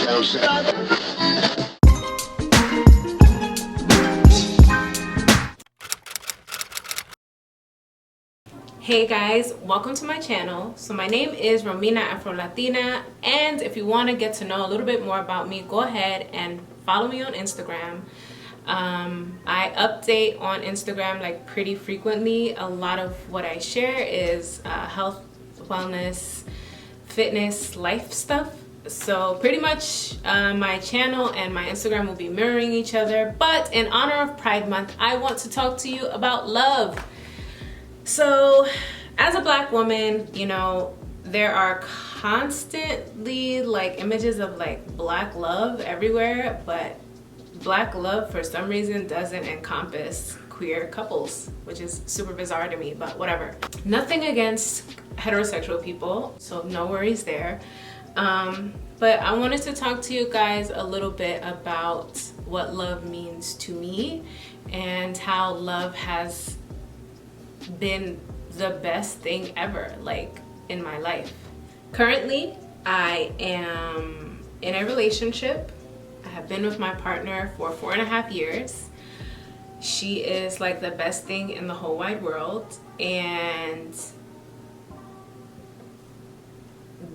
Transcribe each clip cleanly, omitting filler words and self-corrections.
Hey guys, welcome to my channel. So my name is RominaAfroLatina, and if you want to get to know a little bit more about me, go ahead and follow me on Instagram. I update on Instagram like pretty frequently. A lot of what I share is health, wellness, fitness, life stuff. So pretty much my channel and my Instagram will be mirroring each other. But in honor of Pride Month, I want to talk to you about love. So as a Black woman, you know, there are constantly like images of like Black love everywhere, but Black love for some reason doesn't encompass queer couples, which is super bizarre to me, but whatever. Nothing against heterosexual people, so no worries there. But I wanted to talk to you guys a little bit about what love means to me and how love has been the best thing ever, like, in my life. Currently, I am in a relationship. I have been with my partner for 4.5 years. She is like the best thing in the whole wide world, and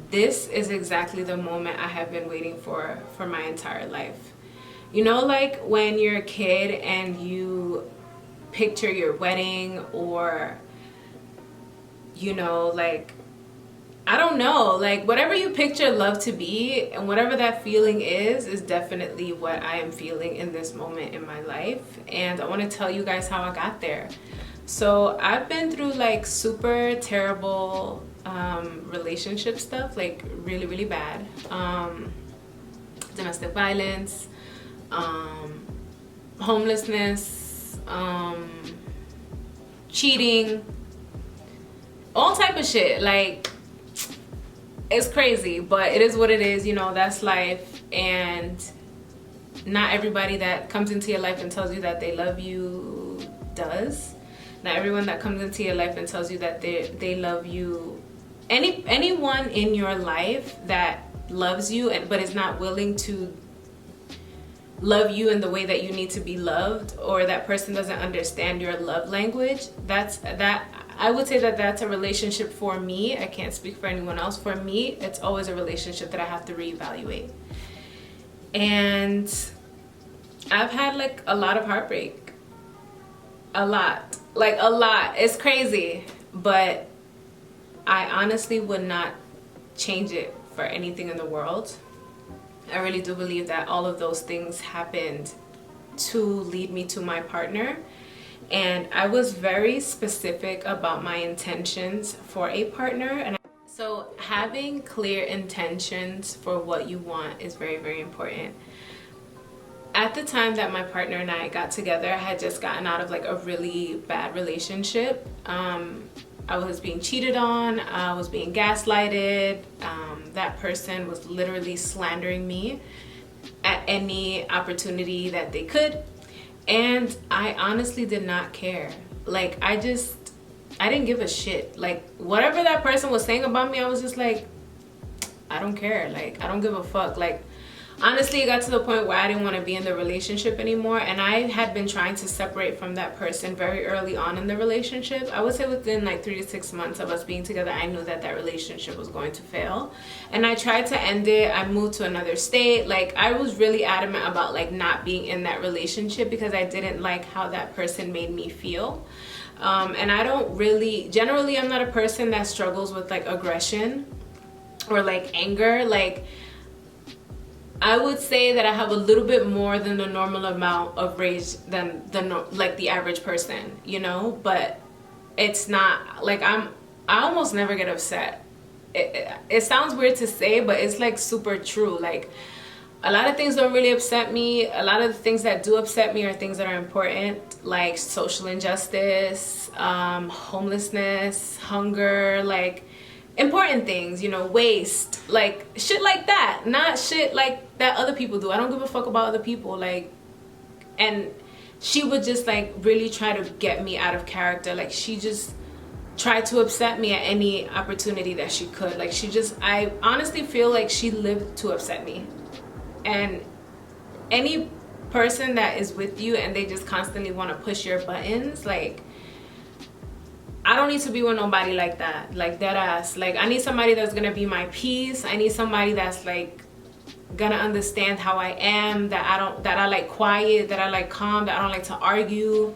this is exactly the moment I have been waiting for my entire life. You know, like when you're a kid and you picture your wedding, or you know, like, I don't know, like whatever you picture love to be and whatever that feeling is definitely what I am feeling in this moment in my life. And I want to tell you guys how I got there. So I've been through like super terrible relationship stuff, like really bad, domestic violence, homelessness, cheating, all type of shit. Like, it's crazy, but it is what it is, you know, that's life. And not everybody that comes into your life and tells you that they love you does. Not everyone that comes into your life and tells you that they love you, anyone in your life that loves you but is not willing to love you in the way that you need to be loved, or that person doesn't understand your love language, I would say that that's a relationship for me. I can't speak for anyone else. For me, it's always a relationship that I have to reevaluate. And I've had like a lot of heartbreak. A lot. Like a lot. It's crazy. But I honestly would not change it for anything in the world. I really do believe that all of those things happened to lead me to my partner. And I was very specific about my intentions for a partner. And so having clear intentions for what you want is very important. At the time that my partner and I got together, I had just gotten out of like a really bad relationship. I was being cheated on, I was being gaslighted. That person was literally slandering me at any opportunity that they could. And I honestly did not care. Like, I didn't give a shit. Like, whatever that person was saying about me, I was just like, I don't care. Like, I don't give a fuck. Like, honestly, it got to the point where I didn't want to be in the relationship anymore. And I had been trying to separate from that person very early on in the relationship. I would say within like 3 to 6 months of us being together, I knew that that relationship was going to fail. And I tried to end it. I moved to another state. Like, I was really adamant about like not being in that relationship because I didn't like how that person made me feel. And I don't really, generally, I'm not a person that struggles with like aggression or like anger. Like, I would say that I have a little bit more than the normal amount of rage than like the average person, you know, but it's not like I almost never get upset. It sounds weird to say, but it's like super true. Like, a lot of things don't really upset me. A lot of the things that do upset me are things that are important, like social injustice, homelessness, hunger, like important things, you know, waste, like shit like that. Not shit like that other people do. I don't give a fuck about other people. Like, and she would just like really try to get me out of character. Like, she just tried to upset me at any opportunity that she could. Like, I honestly feel like she lived to upset me. And any person that is with you and they just constantly want to push your buttons, like, I don't need to be with nobody like that, like dead ass. Like, I need somebody that's gonna be my peace. I need somebody that's like gonna understand how I am, that I like quiet, that I like calm, that I don't like to argue.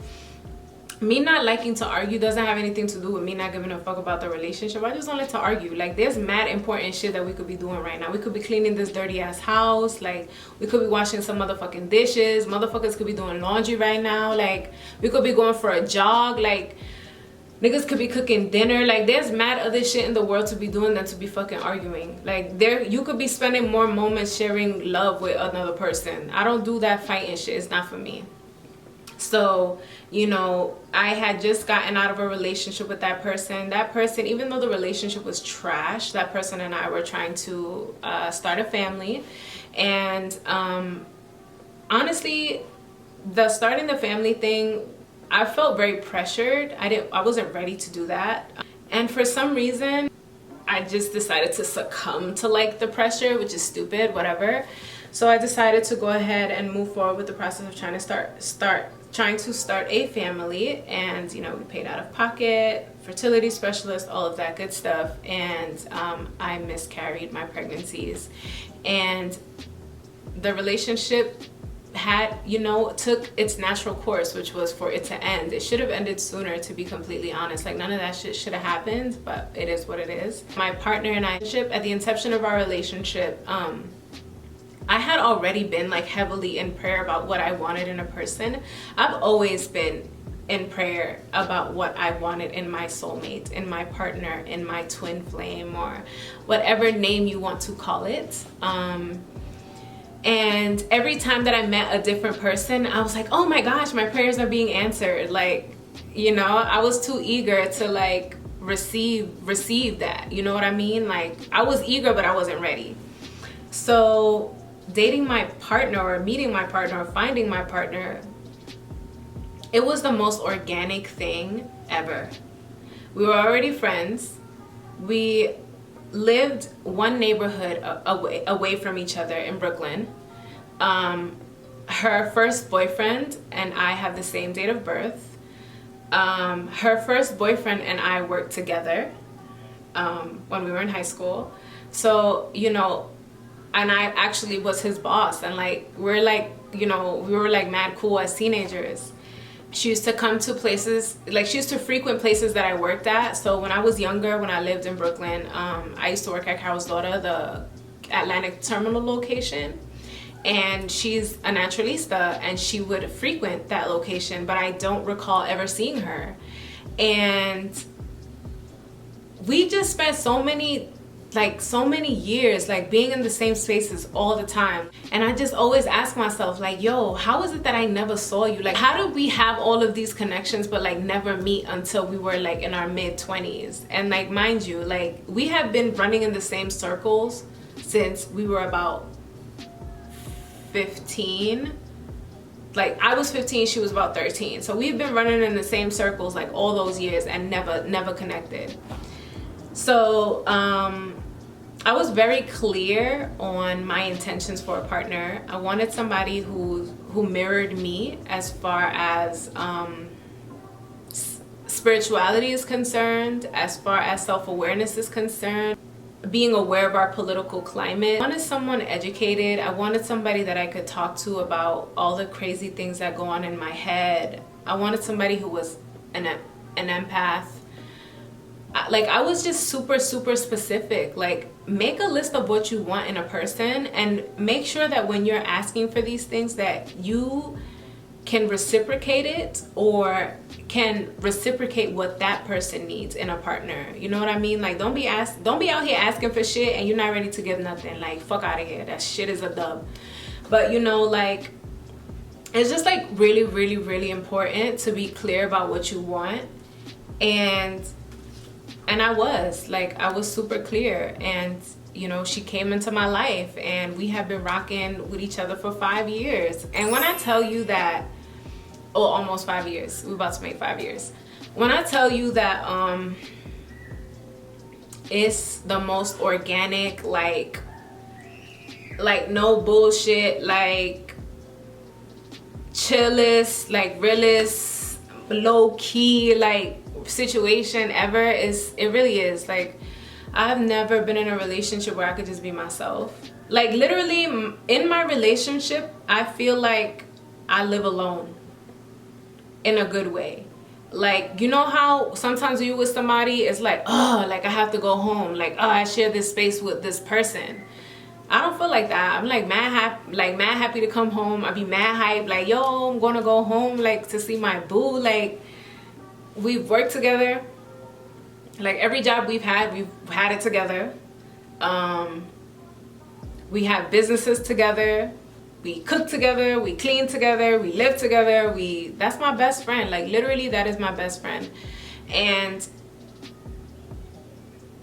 Me not liking to argue doesn't have anything to do with me not giving a fuck about the relationship. I just don't like to argue. Like, there's mad important shit that we could be doing right now. We could be cleaning this dirty ass house. Like, we could be washing some motherfucking dishes. Motherfuckers could be doing laundry right now. Like, we could be going for a jog. Like, niggas could be cooking dinner. Like, there's mad other shit in the world to be doing than to be fucking arguing. Like, you could be spending more moments sharing love with another person. I don't do that fighting shit. It's not for me. So, you know, I had just gotten out of a relationship with that person. That person, even though the relationship was trash, that person and I were trying to start a family. And honestly, the starting the family thing, I felt very pressured. I wasn't ready to do that. And for some reason, I just decided to succumb to like the pressure, which is stupid, whatever. So I decided to go ahead and move forward with the process of trying to start a family. And, you know, we paid out of pocket, fertility specialist, all of that good stuff. And I miscarried my pregnancies. And the relationship had, you know, took its natural course, which was for it to end. It should have ended sooner, to be completely honest. Like, none of that shit should have happened, but it is what it is. My partner and I, at the inception of our relationship, I had already been like heavily in prayer about what I wanted in a person. I've always been in prayer about what I wanted in my soulmate, in my partner, in my twin flame, or whatever name you want to call it. And every time that I met a different person, I was like, oh my gosh, my prayers are being answered. Like, you know, I was too eager to like receive that. You know what I mean? Like, I was eager, but I wasn't ready. So dating my partner, or meeting my partner, or finding my partner, it was the most organic thing ever. We were already friends. We lived one neighborhood away from each other in Brooklyn. Her first boyfriend and I have the same date of birth. Her first boyfriend and I worked together when we were in high school. So, you know, and I actually was his boss, and like, we're like, you know, we were like mad cool as teenagers. She used to come to places, like she used to frequent places that I worked at. So when I was younger, when I lived in Brooklyn, I used to work at Carol's Daughter, the Atlantic Terminal location. And she's a naturalista, and she would frequent that location, but I don't recall ever seeing her. And we just spent so many years like being in the same spaces all the time. And I just always ask myself, like, yo, how is it that I never saw you? Like, how did we have all of these connections but like never meet until we were like in our mid-20s? And like, mind you, like, we have been running in the same circles since we were about 15. Like, I was 15, she was about 13. So we've been running in the same circles like all those years and never connected. So I was very clear on my intentions for a partner. I wanted somebody who mirrored me as far as spirituality is concerned, as far as self-awareness is concerned, being aware of our political climate. I wanted someone educated. I wanted somebody that I could talk to about all the crazy things that go on in my head. I wanted somebody who was an empath. Like, I was just super specific. Like, make a list of what you want in a person, and make sure that when you're asking for these things that you can reciprocate it, or can reciprocate what that person needs in a partner. You know what I mean? Like, don't be out here asking for shit and you're not ready to give nothing. Like, fuck out of here. That shit is a dub. But, you know, like, it's just like really important to be clear about what you want. And I was super clear. And, you know, she came into my life, and we have been rocking with each other for 5 years. And when I tell you that, almost 5 years, we're about to make 5 years. When I tell you that it's the most organic, like, like no bullshit, like chillest, like realest, low key like situation ever. It really is. Like, I've never been in a relationship where I could just be myself. Like, literally in my relationship, I feel like I live alone in a good way. Like, you know how sometimes you with somebody, it's like, oh, like I have to go home, like, oh, I share this space with this person. I don't feel like that. I'm like mad happy to come home. I be mad hype, like, yo, I'm gonna go home, like, to see my boo. Like, we've worked together. Like, every job we've had it together. We have businesses together. We cook together, we clean together, we live together. That's my best friend. Like, literally, that is my best friend. And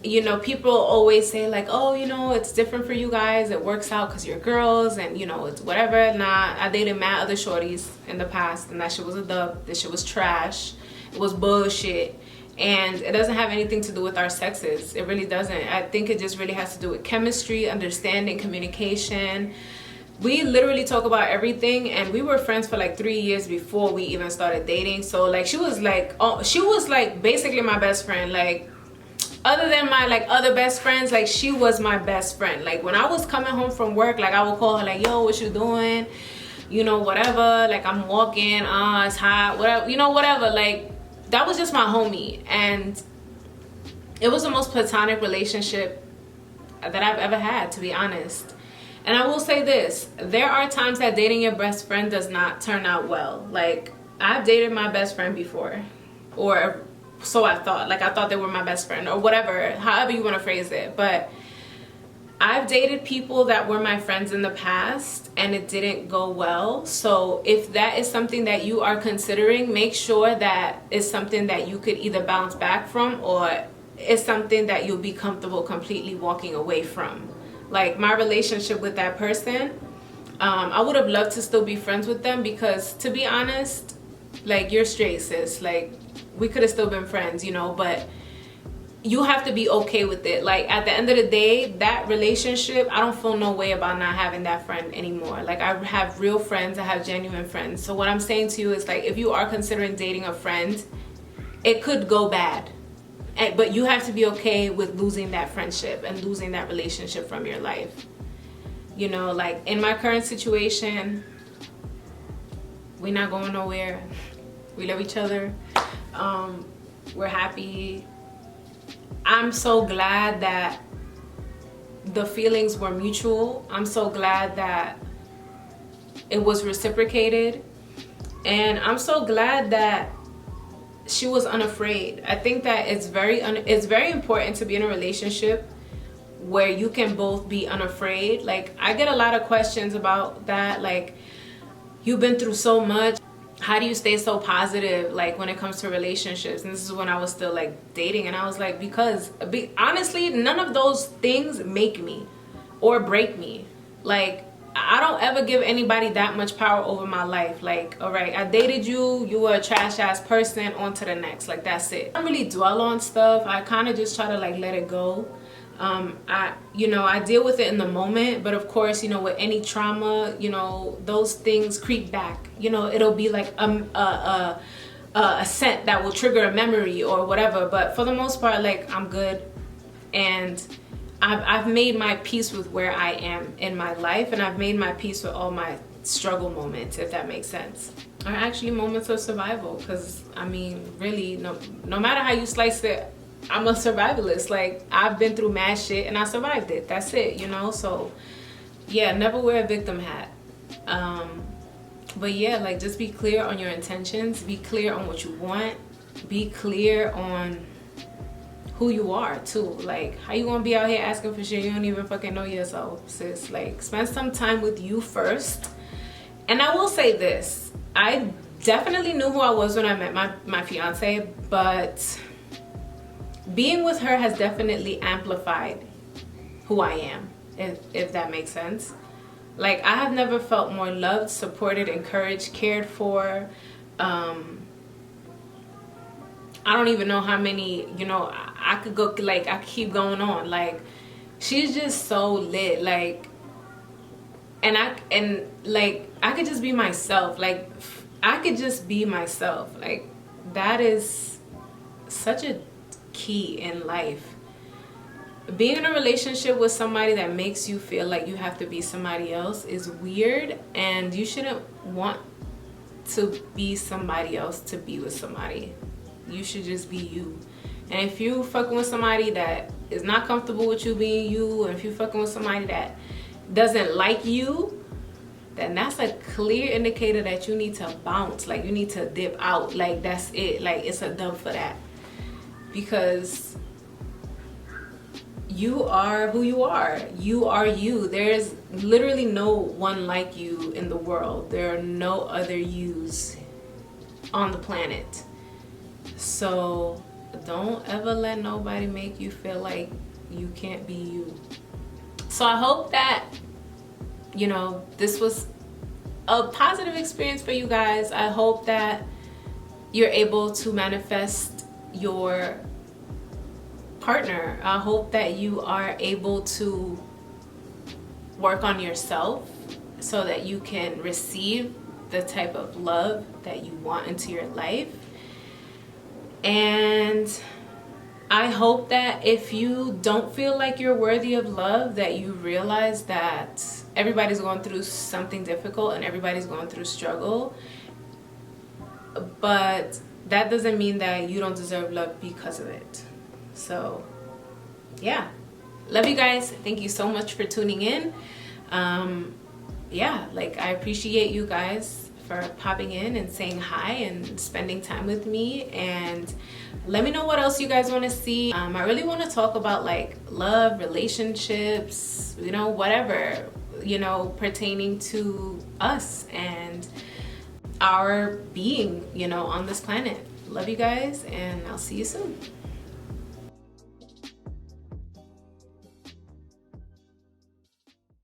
you know, people always say like, oh, you know, it's different for you guys, it works out because you're girls, and you know, it's whatever. Nah, I dated mad other shorties in the past, and that shit was a dub. That shit was trash. It was bullshit. And it doesn't have anything to do with our sexes. It really doesn't. I think it just really has to do with chemistry, understanding, communication. We literally talk about everything, and we were friends for like 3 years before we even started dating. So like, she was like basically my best friend. Like, other than my like other best friends, like, she was my best friend. Like, when I was coming home from work, like, I would call her like, yo, what you doing? You know, whatever. Like, I'm walking, it's hot, whatever, you know, whatever. Like, that was just my homie. And it was the most platonic relationship that I've ever had, to be honest. And I will say this, there are times that dating your best friend does not turn out well. Like, I've dated my best friend before, or so I thought. Like, I thought they were my best friend, or whatever, however you want to phrase it. But I've dated people that were my friends in the past, and it didn't go well. So if that is something that you are considering, make sure that it's something that you could either bounce back from, or it's something that you'll be comfortable completely walking away from. Like, my relationship with that person, I would have loved to still be friends with them, because to be honest, like, you're straight, sis. Like, we could have still been friends, you know, but you have to be okay with it. Like, at the end of the day, that relationship, I don't feel no way about not having that friend anymore. Like, I have real friends, I have genuine friends. So what I'm saying to you is, like, if you are considering dating a friend, it could go bad. But you have to be okay with losing that friendship and losing that relationship from your life. You know, like, in my current situation, we're not going nowhere. We love each other. We're happy. I'm so glad that the feelings were mutual. I'm so glad that it was reciprocated. And I'm so glad that she was unafraid. I think that it's very important to be in a relationship where you can both be unafraid. Like, I get a lot of questions about that. Like, you've been through so much. How do you stay so positive, like, when it comes to relationships? And this is when I was still like dating, and I was like, because honestly, none of those things make me or break me. Like, I don't ever give anybody that much power over my life. Like, all right, I dated you, you were a trash ass person, on to the next. Like, that's it. I don't really dwell on stuff. I kind of just try to like let it go. I deal with it in the moment, but of course, you know, with any trauma, you know, those things creep back. You know, it'll be like a scent that will trigger a memory or whatever. But for the most part, like, I'm good, and I've made my peace with where I am in my life, and I've made my peace with all my struggle moments, if that makes sense. Are actually moments of survival, because I mean, really, no matter how you slice it, I'm a survivalist. Like, I've been through mad shit and I survived it. That's it, you know? So yeah, never wear a victim hat. But yeah, like, just be clear on your intentions, be clear on what you want, be clear on who you are too. Like, how you gonna be out here asking for shit you don't even fucking know yourself, sis? Like, spend some time with you first. And I will say this, I definitely knew who I was when I met my fiance, but being with her has definitely amplified who I am, if that makes sense. Like, I have never felt more loved, supported, encouraged, cared for. I don't even know how many, you know, I could go, like, I could keep going on. Like, she's just so lit. Like, and like I could just be myself. Like I could just be myself. Like that is such a key in life. Being in a relationship with somebody that makes you feel like you have to be somebody else is weird, and you shouldn't want to be somebody else to be with somebody. You should just be you. And if you fucking with somebody that is not comfortable with you being you, and if you fucking with somebody that doesn't like you, then that's a clear indicator that you need to bounce. Like you need to dip out. Like that's it. Like it's a dub for that. Because you are who you are. You are you. There's literally no one like you in the world. There are no other yous on the planet. So don't ever let nobody make you feel like you can't be you. So I hope that, you know, this was a positive experience for you guys. I hope that you're able to manifest your partner. I hope that you are able to work on yourself so that you can receive the type of love that you want into your life. And I hope that if you don't feel like you're worthy of love, that you realize that everybody's going through something difficult and everybody's going through struggle. But that doesn't mean that you don't deserve love because of it. So yeah, love you guys. Thank you so much for tuning in. Yeah, like I appreciate you guys for popping in and saying hi and spending time with me. And let me know what else you guys want to see. I really want to talk about like love, relationships, you know, whatever, you know, pertaining to us and our being, you know, on this planet. Love you guys, and I'll see you soon.